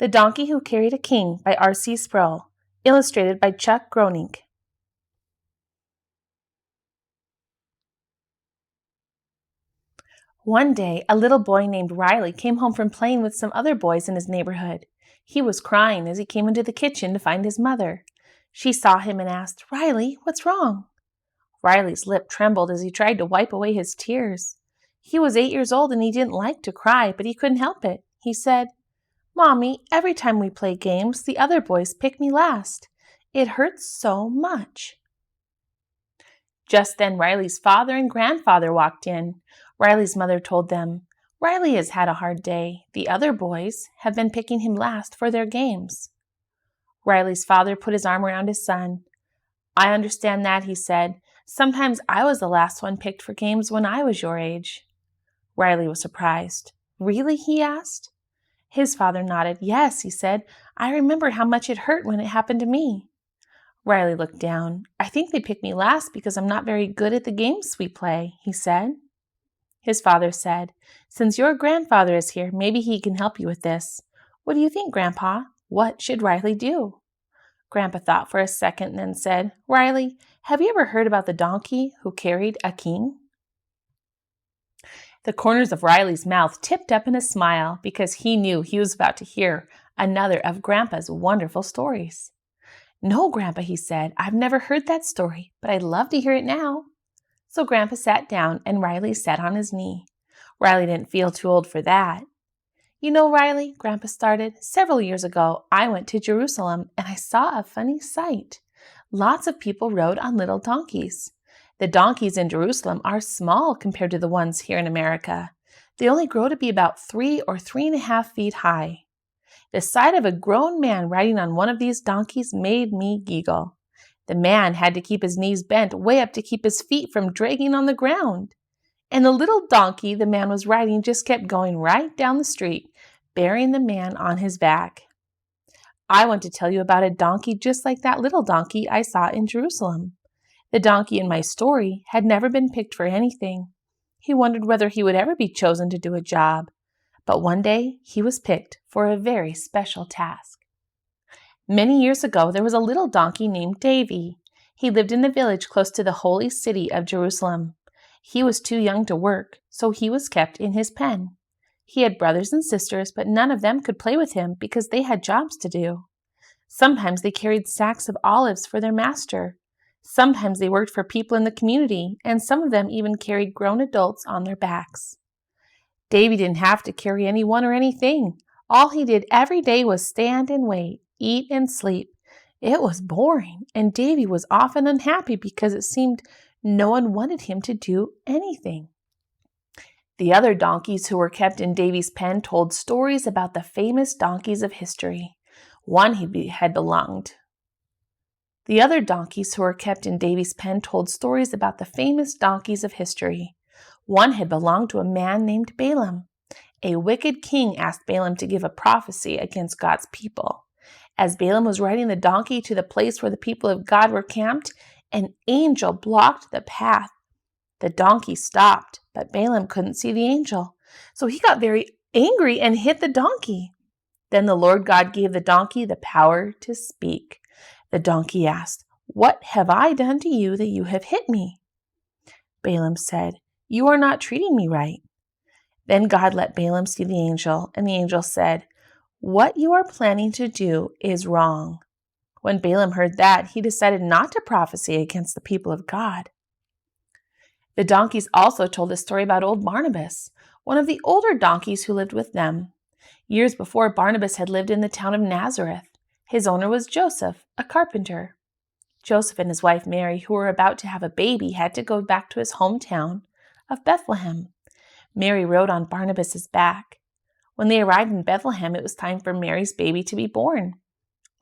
The Donkey Who Carried a King by R.C. Sproul, illustrated by Chuck Groenink. One day, a little boy named Riley came home from playing with some other boys in his neighborhood. He was crying as he came into the kitchen to find his mother. She saw him and asked, "Riley, what's wrong?" Riley's lip trembled as he tried to wipe away his tears. He was 8 years old and he didn't like to cry, but he couldn't help it. He said, "Mommy, every time we play games, the other boys pick me last. It hurts so much." Just then, Riley's father and grandfather walked in. Riley's mother told them, "Riley has had a hard day. The other boys have been picking him last for their games." Riley's father put his arm around his son. "I understand that," he said. "Sometimes I was the last one picked for games when I was your age." Riley was surprised. "Really?" he asked. His father nodded. "Yes," he said. "I remember how much it hurt when it happened to me." Riley looked down. "I think they picked me last because I'm not very good at the games we play," he said. His father said, "Since your grandfather is here, maybe he can help you with this. What do you think, Grandpa? What should Riley do?" Grandpa thought for a second and then said, "Riley, have you ever heard about the donkey who carried a king?" The corners of Riley's mouth tipped up in a smile because he knew he was about to hear another of Grandpa's wonderful stories. "No, Grandpa," he said, "I've never heard that story, but I'd love to hear it now." So Grandpa sat down and Riley sat on his knee. Riley didn't feel too old for that. "You know, Riley," Grandpa started, "several years ago I went to Jerusalem and I saw a funny sight. Lots of people rode on little donkeys. The donkeys in Jerusalem are small compared to the ones here in America. They only grow to be about 3 or 3.5 feet high. The sight of a grown man riding on one of these donkeys made me giggle. The man had to keep his knees bent way up to keep his feet from dragging on the ground. And the little donkey the man was riding just kept going right down the street, bearing the man on his back. I want to tell you about a donkey just like that little donkey I saw in Jerusalem. The donkey in my story had never been picked for anything. He wondered whether he would ever be chosen to do a job. But one day he was picked for a very special task. Many years ago, there was a little donkey named Davey. He lived in a village close to the holy city of Jerusalem. He was too young to work, so he was kept in his pen. He had brothers and sisters, but none of them could play with him because they had jobs to do. Sometimes they carried sacks of olives for their master. Sometimes they worked for people in the community, and some of them even carried grown adults on their backs. Davey didn't have to carry anyone or anything. All he did every day was stand and wait, eat and sleep. It was boring, and Davey was often unhappy because it seemed no one wanted him to do anything. The other donkeys who were kept in Davey's pen told stories about the famous donkeys of history. One had belonged. The other donkeys who were kept in Davey's pen told stories about the famous donkeys of history. One had belonged to a man named Balaam. A wicked king asked Balaam to give a prophecy against God's people. As Balaam was riding the donkey to the place where the people of God were camped, an angel blocked the path. The donkey stopped, but Balaam couldn't see the angel. So he got very angry and hit the donkey. Then the Lord God gave the donkey the power to speak. The donkey asked, "What have I done to you that you have hit me?" Balaam said, "You are not treating me right." Then God let Balaam see the angel, and the angel said, "What you are planning to do is wrong." When Balaam heard that, he decided not to prophesy against the people of God. The donkeys also told a story about old Barnabas, one of the older donkeys who lived with them. Years before, Barnabas had lived in the town of Nazareth. His owner was Joseph, a carpenter. Joseph and his wife Mary, who were about to have a baby, had to go back to his hometown of Bethlehem. Mary rode on Barnabas's back. When they arrived in Bethlehem, it was time for Mary's baby to be born.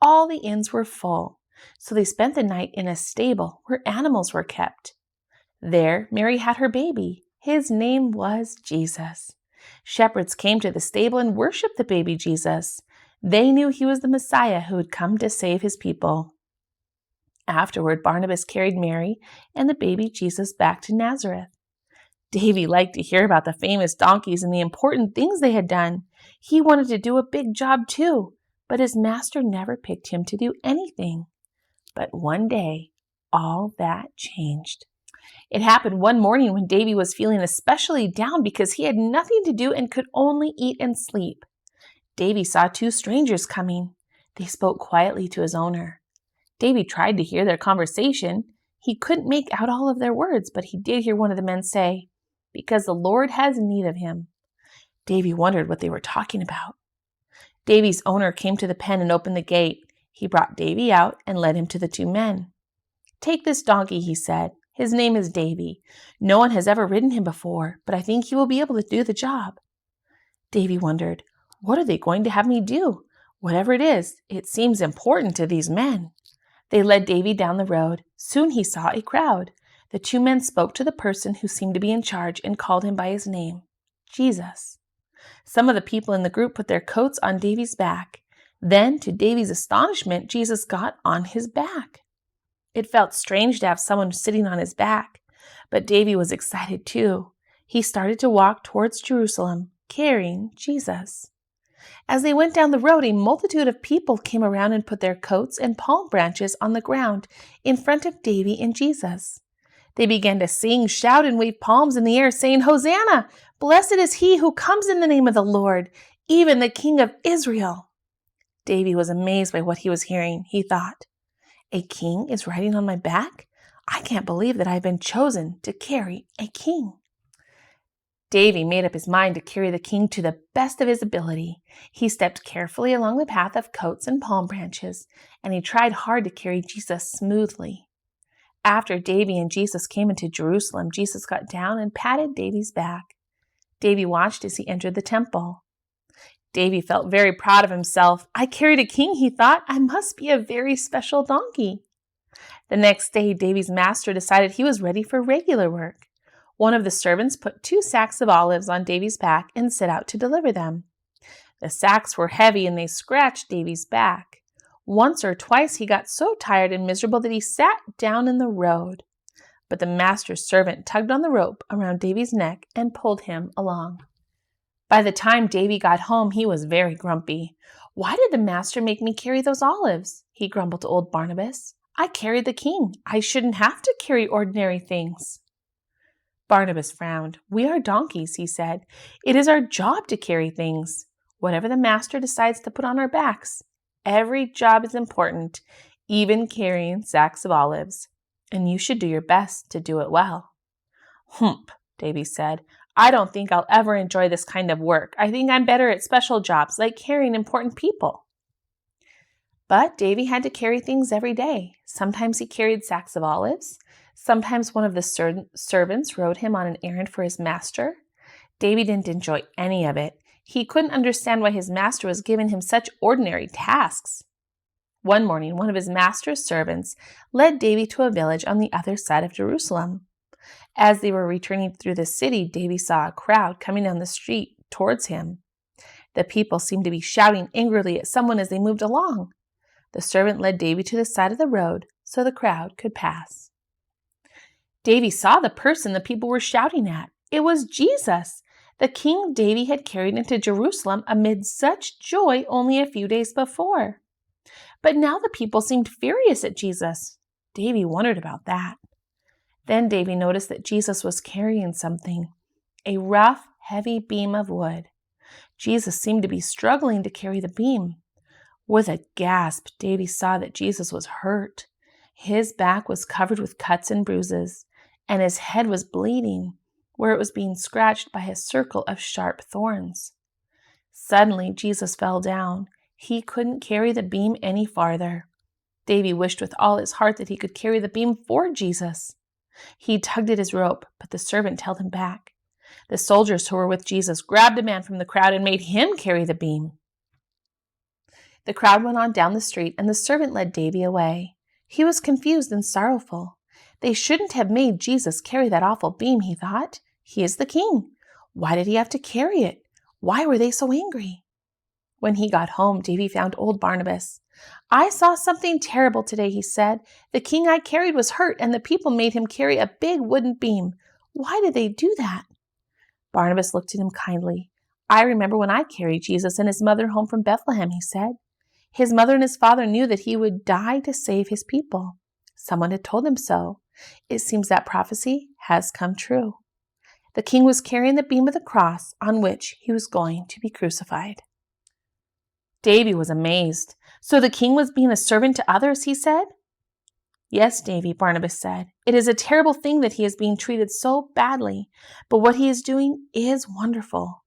All the inns were full, so they spent the night in a stable where animals were kept. There, Mary had her baby. His name was Jesus. Shepherds came to the stable and worshiped the baby Jesus. They knew he was the Messiah who had come to save his people. Afterward, Barnabas carried Mary and the baby Jesus back to Nazareth. Davey liked to hear about the famous donkeys and the important things they had done. He wanted to do a big job too, but his master never picked him to do anything. But one day, all that changed. It happened one morning when Davey was feeling especially down because he had nothing to do and could only eat and sleep. Davey saw two strangers coming. They spoke quietly to his owner. Davey tried to hear their conversation. He couldn't make out all of their words, but he did hear one of the men say, "Because the Lord has need of him." Davey wondered what they were talking about. Davey's owner came to the pen and opened the gate. He brought Davey out and led him to the two men. "Take this donkey," he said. "His name is Davey. No one has ever ridden him before, but I think he will be able to do the job." Davey wondered, what are they going to have me do? Whatever it is, it seems important to these men. They led Davey down the road. Soon he saw a crowd. The two men spoke to the person who seemed to be in charge and called him by his name, Jesus. Some of the people in the group put their coats on Davey's back. Then, to Davey's astonishment, Jesus got on his back. It felt strange to have someone sitting on his back, but Davey was excited too. He started to walk towards Jerusalem, carrying Jesus. As they went down the road, a multitude of people came around and put their coats and palm branches on the ground in front of Davey and Jesus. They began to sing, shout, and wave palms in the air, saying, "Hosanna! Blessed is he who comes in the name of the Lord, even the King of Israel." Davey was amazed by what he was hearing. He thought, "A king is riding on my back? I can't believe that I've been chosen to carry a king." Davey made up his mind to carry the king to the best of his ability. He stepped carefully along the path of coats and palm branches, and he tried hard to carry Jesus smoothly. After Davey and Jesus came into Jerusalem, Jesus got down and patted Davey's back. Davey watched as he entered the temple. Davey felt very proud of himself. "I carried a king," he thought. "I must be a very special donkey." The next day, Davey's master decided he was ready for regular work. One of the servants put 2 sacks of olives on Davey's back and set out to deliver them. The sacks were heavy and they scratched Davey's back. Once or twice he got so tired and miserable that he sat down in the road. But the master's servant tugged on the rope around Davey's neck and pulled him along. By the time Davey got home, he was very grumpy. "Why did the master make me carry those olives?" he grumbled to old Barnabas. "I carried the king. I shouldn't have to carry ordinary things." Barnabas frowned. "We are donkeys," he said. "It is our job to carry things. Whatever the master decides to put on our backs. Every job is important, even carrying sacks of olives. And you should do your best to do it well." "Humph," Davey said. "I don't think I'll ever enjoy this kind of work. I think I'm better at special jobs, like carrying important people." But Davey had to carry things every day. Sometimes he carried sacks of olives. Sometimes one of the servants rode him on an errand for his master. Davey didn't enjoy any of it. He couldn't understand why his master was giving him such ordinary tasks. One morning, one of his master's servants led Davey to a village on the other side of Jerusalem. As they were returning through the city, Davey saw a crowd coming down the street towards him. The people seemed to be shouting angrily at someone as they moved along. The servant led Davey to the side of the road so the crowd could pass. Davey saw the person the people were shouting at. It was Jesus, the king Davey had carried into Jerusalem amid such joy only a few days before. But now the people seemed furious at Jesus. Davey wondered about that. Then Davey noticed that Jesus was carrying something, a rough, heavy beam of wood. Jesus seemed to be struggling to carry the beam. With a gasp, Davey saw that Jesus was hurt. His back was covered with cuts and bruises, and his head was bleeding, where it was being scratched by a circle of sharp thorns. Suddenly, Jesus fell down. He couldn't carry the beam any farther. Davey wished with all his heart that he could carry the beam for Jesus. He tugged at his rope, but the servant held him back. The soldiers who were with Jesus grabbed a man from the crowd and made him carry the beam. The crowd went on down the street, and the servant led Davey away. He was confused and sorrowful. They shouldn't have made Jesus carry that awful beam, he thought. He is the king. Why did he have to carry it? Why were they so angry? When he got home, Davey found old Barnabas. "I saw something terrible today," he said. "The king I carried was hurt, and the people made him carry a big wooden beam. Why did they do that?" Barnabas looked at him kindly. "I remember when I carried Jesus and his mother home from Bethlehem," he said. His mother and his father knew that he would die to save his people. Someone had told him so. It seems that prophecy has come true. The king was carrying the beam of the cross on which he was going to be crucified. Davey was amazed. So the king was being a servant to others, he said. Yes, Davey, Barnabas said. It is a terrible thing that he is being treated so badly, but what he is doing is wonderful.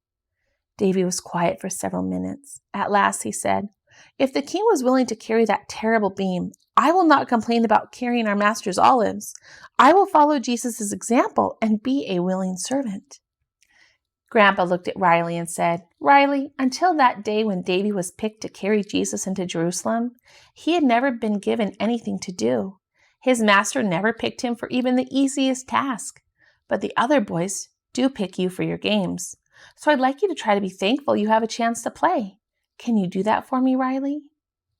Davey was quiet for several minutes. At last he said, If the king was willing to carry that terrible beam, I will not complain about carrying our master's olives. I will follow Jesus' example and be a willing servant. Grandpa looked at Riley and said, Riley, until that day when Davey was picked to carry Jesus into Jerusalem, he had never been given anything to do. His master never picked him for even the easiest task. But the other boys do pick you for your games. So I'd like you to try to be thankful you have a chance to play. Can you do that for me, Riley?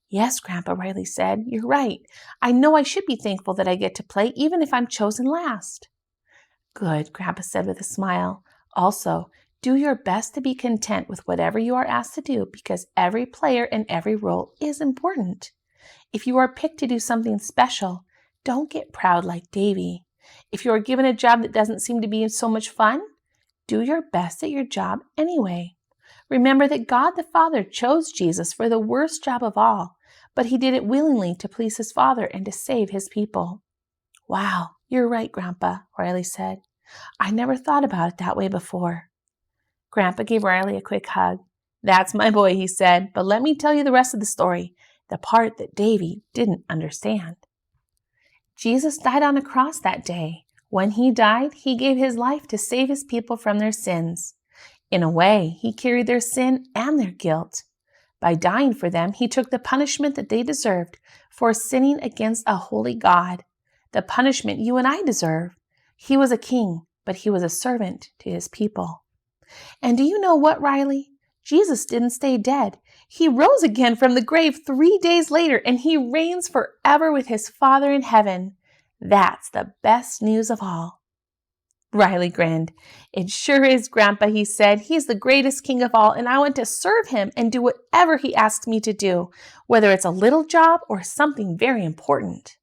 Yes, Grandpa, Riley said. You're right. I know I should be thankful that I get to play even if I'm chosen last. Good, Grandpa said with a smile. Also, do your best to be content with whatever you are asked to do because every player and every role is important. If you are picked to do something special, don't get proud like Davey. If you are given a job that doesn't seem to be so much fun, do your best at your job anyway. Remember that God the Father chose Jesus for the worst job of all, but he did it willingly to please his Father and to save his people. Wow, you're right, Grandpa, Riley said. I never thought about it that way before. Grandpa gave Riley a quick hug. That's my boy, he said, but let me tell you the rest of the story, the part that Davey didn't understand. Jesus died on a cross that day. When he died, he gave his life to save his people from their sins. In a way, he carried their sin and their guilt. By dying for them, he took the punishment that they deserved for sinning against a holy God, the punishment you and I deserve. He was a king, but he was a servant to his people. And do you know what, Riley? Jesus didn't stay dead. He rose again from the grave 3 days later, and he reigns forever with his Father in heaven. That's the best news of all. Riley grinned. It sure is, Grandpa, he said. He's the greatest king of all, and I want to serve him and do whatever he asks me to do, whether it's a little job or something very important.